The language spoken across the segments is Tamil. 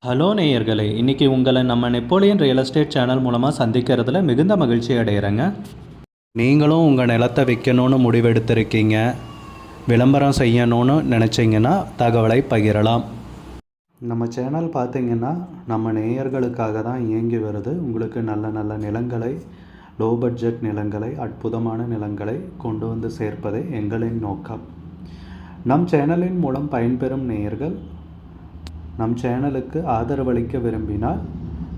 ஹலோ நேயர்களே, இன்றைக்கி உங்களை நம்ம நெப்போலியன் ரியல் எஸ்டேட் சேனல் மூலமாக சந்திக்கிறதுல மிகுந்த மகிழ்ச்சி அடைகிறேங்க. நீங்களும் உங்கள் நிலத்தை விற்கணும்னு முடிவெடுத்திருக்கீங்க, விளம்பரம் செய்யணும்னு நினச்சிங்கன்னா தகவலை பகிரலாம். நம்ம சேனல் பார்த்திங்கன்னா நம்ம நேயர்களுக்காக தான் இயங்கி வருது. உங்களுக்கு நல்ல நல்ல நிலங்களை, லோ பட்ஜெட் நிலங்களை, அற்புதமான நிலங்களை கொண்டு வந்து சேர்ப்பதே எங்களின் நோக்கம். நம் சேனலின் மூலம் பயன்பெறும் நேயர்கள் நம் சேனலுக்கு ஆதரவளிக்க விரும்பினால்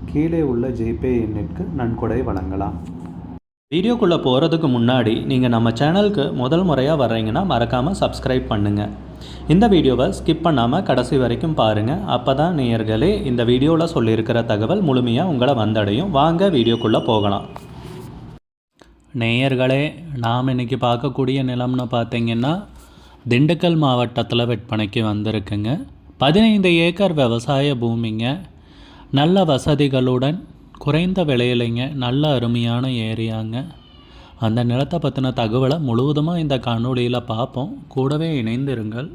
கீழே உள்ள ஜிபே எண்ணிற்கு நன்கொடை வழங்கலாம். வீடியோக்குள்ளே போகிறதுக்கு முன்னாடி நீங்கள் நம்ம சேனலுக்கு முதல் முறையாக வர்றீங்கன்னா மறக்காமல் சப்ஸ்கிரைப் பண்ணுங்கள். இந்த வீடியோவை ஸ்கிப் பண்ணாமல் கடைசி வரைக்கும் பாருங்கள். அப்போ தான் நேயர்களே இந்த வீடியோவில் சொல்லியிருக்கிற தகவல் முழுமையாக உங்களை வந்தடையும். வாங்க வீடியோக்குள்ளே போகலாம். நேயர்களே, நாம் இன்றைக்கி பார்க்கக்கூடிய நிலம்னு பார்த்திங்கன்னா திண்டுக்கல் மாவட்டத்தில் விற்பனைக்கு வந்திருக்குங்க. 15 ஏக்கர் விவசாய பூமிங்க, நல்ல வசதிகளுடன் குறைந்த விலையிலைங்க, நல்ல அருமையான ஏரியாங்க. அந்த நிலத்தை பற்றின தகவலை முழுவதுமாக இந்த காணொளியில் பார்ப்போம். கூடவே இணைந்திருங்கள்.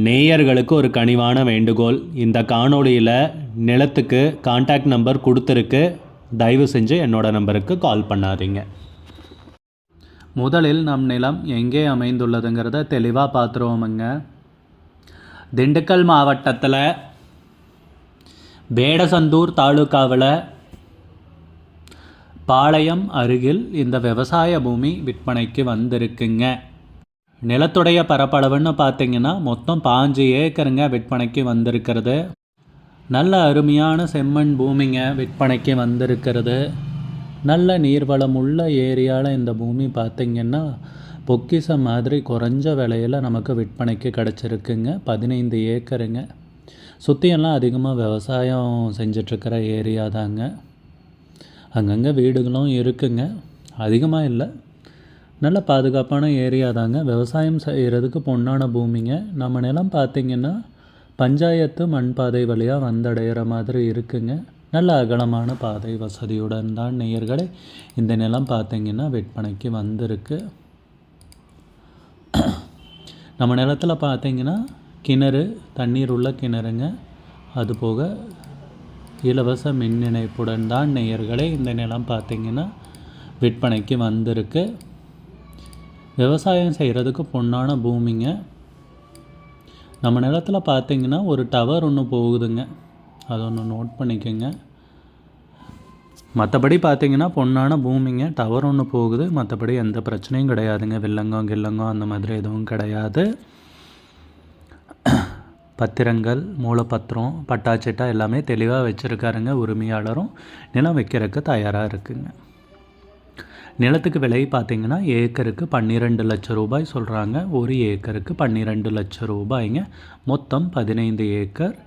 நேயர்களுக்கு ஒரு கனிவான வேண்டுகோள், இந்த காணொளியில் நிலத்துக்கு கான்டாக்ட் நம்பர் கொடுத்துருக்கு, தயவு செஞ்சு என்னோட நம்பருக்கு கால் பண்ணாதீங்க. முதலில் நம் நிலம் எங்கே அமைந்துள்ளதுங்கிறத தெளிவாக பார்த்துருவோமுங்க. திண்டுக்கல் மாவட்டத்தில் வேடசந்தூர் தாலுக்காவில் பாளையம் அருகில் இந்த விவசாய பூமி விற்பனைக்கு வந்திருக்குங்க. நிலத்துடைய பரப்பளவுன்னு பார்த்திங்கன்னா மொத்தம் 5 ஏக்கருங்க விற்பனைக்கு வந்திருக்கிறது. நல்ல அருமையான செம்மண் பூமிங்க விற்பனைக்கு வந்திருக்கிறது. நல்ல நீர்வளம் உள்ள ஏரியாவில் இந்த பூமி பார்த்திங்கன்னா பொக்கிஷம் மாதிரி குறைஞ்ச விலையில் நமக்கு விற்பனைக்கு கிடச்சிருக்குங்க. 15 ஏக்கருங்க. சுற்றியெல்லாம் அதிகமாக விவசாயம் செஞ்சிட்ருக்கிற ஏரியா தாங்க. அங்கங்கே வீடுகளும் இருக்குங்க, அதிகமாக இல்லை, நல்ல பாதுகாப்பான ஏரியா தாங்க. விவசாயம் செய்கிறதுக்கு பொன்னான பூமிங்க. நம்ம நிலம் பார்த்திங்கன்னா பஞ்சாயத்து மண் பாதை வழியாக வந்தடைகிற மாதிரி இருக்குங்க. நல்ல அகலமான பாதை வசதியுடன் தான் நேயர்களே இந்த நிலம் பார்த்திங்கன்னா விற்பனைக்கு வந்திருக்கு. நம்ம நிலத்தில் பார்த்திங்கன்னா கிணறு, தண்ணீர் உள்ள கிணறுங்க, அதுபோக இலவச மின் இணைப்புடன் தான் நேயர்களே இந்த நிலம் பார்த்திங்கன்னா விற்பனைக்கு வந்திருக்கு. விவசாயம் செய்கிறதுக்கு பொன்னான பூமிங்க. நம்ம நிலத்தில் பார்த்திங்கன்னா ஒரு டவர் ஒன்று போகுதுங்க, அதை ஒன்று நோட் பண்ணிக்கோங்க. மற்றபடி பார்த்திங்கன்னா பொன்னான பூமிங்க, டவர் ஒன்று போகுது, மற்றபடி எந்த பிரச்சனையும் கிடையாதுங்க. வில்லங்கம் கில்லங்கம் அந்த மாதிரி எதுவும் கிடையாது. பத்திரங்கள், மூலப்பத்திரம், பட்டாச்சிட்டா எல்லாமே தெளிவாக வச்சுருக்காருங்க. உரிமையாளரும் நிலம் வைக்கிறதுக்கு தயாராக இருக்குங்க. நிலத்துக்கு விலை பார்த்திங்கன்னா ஏக்கருக்கு 12 லட்சம் ரூபாய் சொல்கிறாங்க. ஒரு ஏக்கருக்கு 12 லட்சம் ரூபாய்ங்க. மொத்தம் 15 ஏக்கர்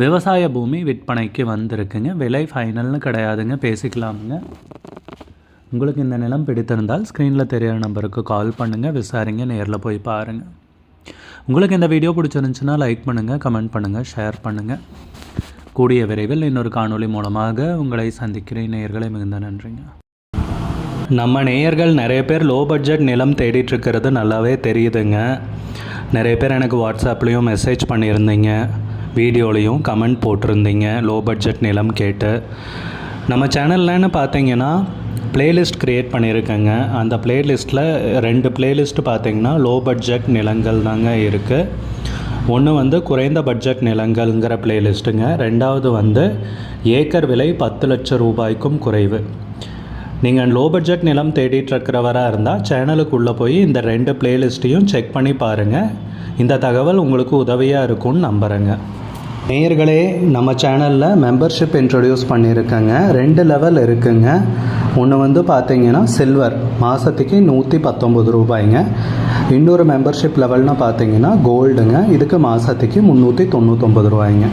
விவசாய பூமி விற்பனைக்கு வந்திருக்குங்க. விலை ஃபைனல்னு கிடையாதுங்க, பேசிக்கலாமுங்க. உங்களுக்கு இந்த நிலம் பிடித்திருந்தால் ஸ்க்ரீனில் தெரியிற நம்பருக்கு கால் பண்ணுங்கள், விசாரிங்க, நேரில் போய் பாருங்கள். உங்களுக்கு இந்த வீடியோ பிடிச்சிருந்துச்சுன்னா லைக் பண்ணுங்கள், கமெண்ட் பண்ணுங்கள், ஷேர் பண்ணுங்கள். கூடிய விரைவில் இன்னொரு காணொளி மூலமாக உங்களை சந்திக்கிறேன். நேயர்களை மிகுந்த நன்றிங்க. நம்ம நேயர்கள் நிறைய பேர் லோ பட்ஜெட் நிலம் தேடிட்டுருக்கிறது நல்லாவே தெரியுதுங்க. நிறைய பேர் எனக்கு வாட்ஸ்அப்லேயும் மெசேஜ் பண்ணியிருந்தீங்க, வீடியோலையும் கமெண்ட் போட்டிருந்தீங்க லோ பட்ஜெட் நிலம் கேட்டு. நம்ம சேனல்லன்னு பார்த்தீங்கன்னா ப்ளேலிஸ்ட் க்ரியேட் பண்ணியிருக்கேங்க. அந்த ப்ளேலிஸ்ட்டில் 2 ப்ளேலிஸ்ட்டு பார்த்திங்கன்னா லோ பட்ஜெட் நிலங்கள் தாங்க இருக்குது. ஒன்று குறைந்த பட்ஜெட் நிலங்கள்ங்கிற ப்ளேலிஸ்ட்டுங்க. 2வது ஏக்கர் விலை 10 லட்சம் ரூபாய்க்கும் குறைவு. நீங்கள் லோ பட்ஜெட் நிலம் தேடிட்டுருக்கிறவராக இருந்தால் சேனலுக்குள்ளே போய் இந்த 2 ப்ளேலிஸ்ட்டையும் செக் பண்ணி பாருங்கள். இந்த தகவல் உங்களுக்கு உதவியாக இருக்கும்னு நம்புகிறேங்க. நேயர்களே, நம்ம சேனலில் மெம்பர்ஷிப் இன்ட்ரடியூஸ் பண்ணியிருக்கேங்க. 2 லெவல் இருக்குங்க. ஒன்று பார்த்திங்கன்னா சில்வர், மாதத்துக்கு 119 ரூபாய்ங்க. இன்னொரு மெம்பர்ஷிப் லெவல்னு பார்த்திங்கன்னா கோல்டுங்க, இதுக்கு மாதத்துக்கு 399 ரூபாய்ங்க.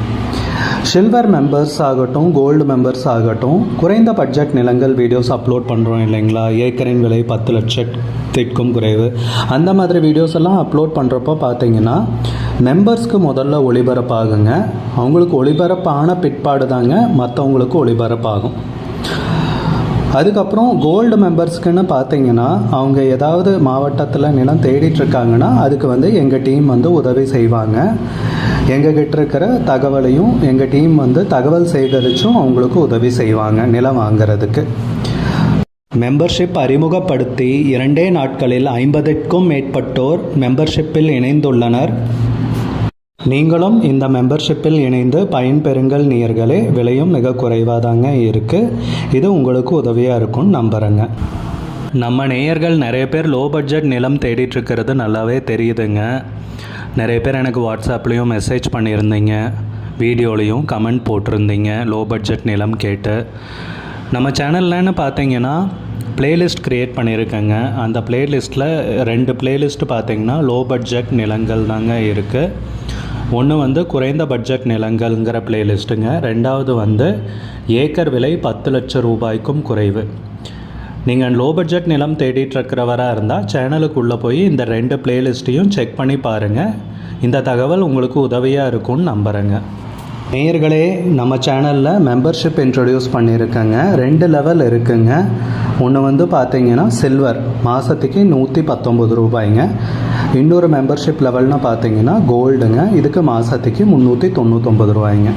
சில்வர் மெம்பர்ஸ் ஆகட்டும், கோல்டு மெம்பர்ஸ் ஆகட்டும், குறைந்த பட்ஜெட் நிலங்கள் வீடியோஸ் அப்லோட் பண்ணுறோம் இல்லைங்களா, ஏக்கரின் விலை 10 லட்சத்திற்கும் குறைவு, அந்த மாதிரி வீடியோஸ் எல்லாம் அப்லோட் பண்ணுறப்போ பார்த்திங்கன்னா மெம்பர்ஸ்க்கு முதல்ல ஒளிபரப்பாகுங்க. அவங்களுக்கு ஒளிபரப்பான பிற்பாடு தாங்க மற்றவங்களுக்கு ஒளிபரப்பாகும். அதுக்கப்புறம் கோல்டு மெம்பர்ஸ்க்குன்னு பார்த்தீங்கன்னா அவங்க ஏதாவது மாவட்டத்தில் நிலம் தேடிட்டுருக்காங்கன்னா அதுக்கு எங்கள் டீம் உதவி செய்வாங்க. எங்ககிட்ட இருக்கிற தகவலையும் எங்கள் டீம் வந்து தகவல் சேகரித்தும் அவங்களுக்கு உதவி செய்வாங்க நிலம் வாங்கிறதுக்கு. மெம்பர்ஷிப் அறிமுகப்படுத்தி 2 நாட்களில் 50க்கும் மேற்பட்டோர் மெம்பர்ஷிப்பில் இணைந்துள்ளனர். நீங்களும் இந்த மெம்பர்ஷிப்பில் இணைந்து பயன்பெறுங்கள் நேயர்களே. விலையும் மிக குறைவாக தாங்க இருக்குது. இது உங்களுக்கு உதவியாக இருக்கும்னு நம்புகிறேங்க. நம்ம நேயர்கள் நிறைய பேர் லோ பட்ஜெட் நிலம் தேடிட்டுருக்கிறது நல்லாவே தெரியுதுங்க. நிறைய பேர் எனக்கு வாட்ஸ்அப்லேயும் மெசேஜ் பண்ணியிருந்தீங்க, வீடியோலையும் கமெண்ட் போட்டிருந்தீங்க லோ பட்ஜெட் நிலம் கேட்டு. நம்ம சேனல்லன்னு பார்த்தீங்கன்னா பிளேலிஸ்ட் க்ரியேட் பண்ணியிருக்கேங்க. அந்த பிளேலிஸ்ட்டில் 2 பிளேலிஸ்ட்டு பார்த்தீங்கன்னா லோ பட்ஜெட் நிலங்கள் தாங்க இருக்குது. ஒன்று வந்து குறைந்த பட்ஜெட் நிலங்கள்ங்கிற பிளேலிஸ்ட்டுங்க. 2வது வந்து ஏக்கர் விலை 10 லட்சம் ரூபாய்க்கும் குறைவு. நீங்கள் லோ பட்ஜெட் நிலம் தேடிட்டுருக்கிறவராக இருந்தால் சேனலுக்குள்ளே போய் இந்த 2 பிளேலிஸ்ட்டையும் செக் பண்ணி பாருங்கள். இந்த தகவல் உங்களுக்கு உதவியாக இருக்கும்னு நம்புகிறேங்க. நேயர்களே, நம்ம சேனலில் மெம்பர்ஷிப் இன்ட்ரடியூஸ் பண்ணியிருக்கேங்க. 2 லெவல் இருக்குங்க. ஒன்று வந்து பார்த்தீங்கன்னா சில்வர், மாதத்துக்கு 119 ரூபாய்ங்க. இன்னொரு மெம்பர்ஷிப் லெவல்னு பார்த்தீங்கன்னா கோல்டுங்க, இதுக்கு மாதத்துக்கு 399 ரூபாய்ங்க.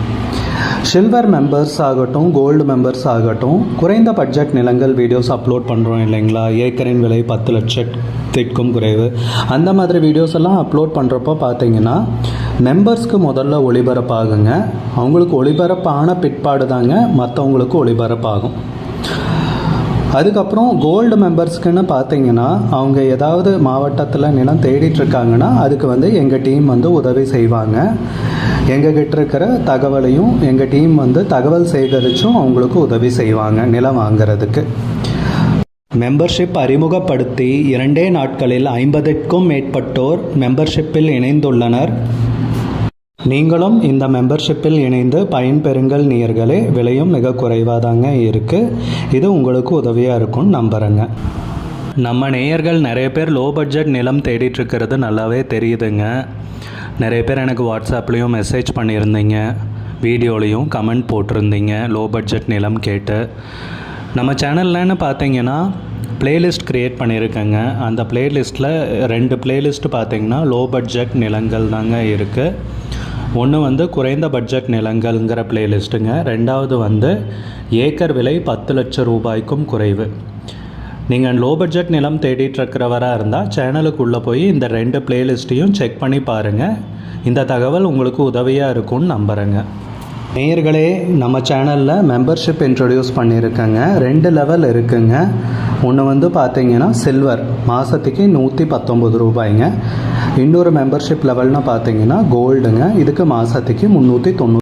சில்வர் மெம்பர்ஸ் ஆகட்டும், கோல்டு மெம்பர்ஸ் ஆகட்டும், குறைந்த பட்ஜெட் நிலங்கள் வீடியோஸ் அப்லோட் பண்ணுறோம் இல்லைங்களா, ஏக்கரின் விலை 10 லட்சத்திற்கும் குறைவு, அந்த மாதிரி வீடியோஸ் எல்லாம் அப்லோட் பண்ணுறப்போ பார்த்தீங்கன்னா மெம்பர்ஸ்க்கு முதல்ல ஒளிபரப்பாகுங்க. அவங்களுக்கு ஒளிபரப்பான பிற்பாடு தாங்க மற்றவங்களுக்கு ஒளிபரப்பாகும். அதுக்கப்புறம் கோல்டு மெம்பர்ஸ்க்குன்னு பார்த்தீங்கன்னா அவங்க ஏதாவது மாவட்டத்தில் நிலம் தேடிட்டுருக்காங்கன்னா அதுக்கு வந்து எங்கள் டீம் வந்து உதவி செய்வாங்க. எங்ககிட்ட இருக்கிற தகவலையும் எங்கள் டீம் வந்து தகவல் சேகரித்தும் அவங்களுக்கு உதவி செய்வாங்க நிலம் வாங்கிறதுக்கு. மெம்பர்ஷிப் அறிமுகப்படுத்தி 2 நாட்களில் 50க்கும் மேற்பட்டோர் மெம்பர்ஷிப்பில் இணைந்துள்ளனர். நீங்களும் இந்த மெம்பர்ஷிப்பில் இணைந்து பயன்பெறுங்கள் நேயர்களே. விலையும் மிக குறைவாக தாங்க இருக்குது. இது உங்களுக்கு உதவியாக இருக்கும்னு நம்புகிறேங்க. நம்ம நேயர்கள் நிறைய பேர் லோ பட்ஜெட் நிலம் தேடிட்டுருக்கிறது நல்லாவே தெரியுதுங்க. நிறைய பேர் எனக்கு வாட்ஸ்அப்லேயும் மெசேஜ் பண்ணியிருந்தீங்க, வீடியோலையும் கமெண்ட் போட்டிருந்தீங்க லோ பட்ஜெட் நிலம் கேட்டு. நம்ம சேனல்லன்னு பார்த்தீங்கன்னா பிளேலிஸ்ட் க்ரியேட் பண்ணியிருக்கேங்க. அந்த பிளேலிஸ்ட்டில் 2 பிளேலிஸ்ட்டு பார்த்தீங்கன்னா லோ பட்ஜெட் நிலங்கள் தாங்க இருக்குது. ஒன்று வந்து குறைந்த பட்ஜெட் நிலங்கள்ங்கிற பிளேலிஸ்ட்டுங்க. 2வது வந்து ஏக்கர் விலை 10 லட்சம் ரூபாய்க்கும் குறைவு. நீங்கள் லோ பட்ஜெட் நிலம் தேடிட்டுருக்கிறவராக இருந்தால் சேனலுக்குள்ளே போய் இந்த 2 பிளேலிஸ்ட்டையும் செக் பண்ணி பாருங்கள். இந்த தகவல் உங்களுக்கு உதவியாக இருக்கும்னு நம்புகிறேங்க. நேயர்களே, நம்ம சேனலில் மெம்பர்ஷிப் இன்ட்ரடியூஸ் பண்ணியிருக்கேங்க. 2 லெவல் இருக்குங்க. ஒன்று வந்து பார்த்தீங்கன்னா சில்வர், மாதத்துக்கு 119 ரூபாய்ங்க. இன்னொரு மெம்பர்ஷிப் லெவல்னு பார்த்தீங்கன்னா கோல்டுங்க, இதுக்கு மாதத்துக்கு 390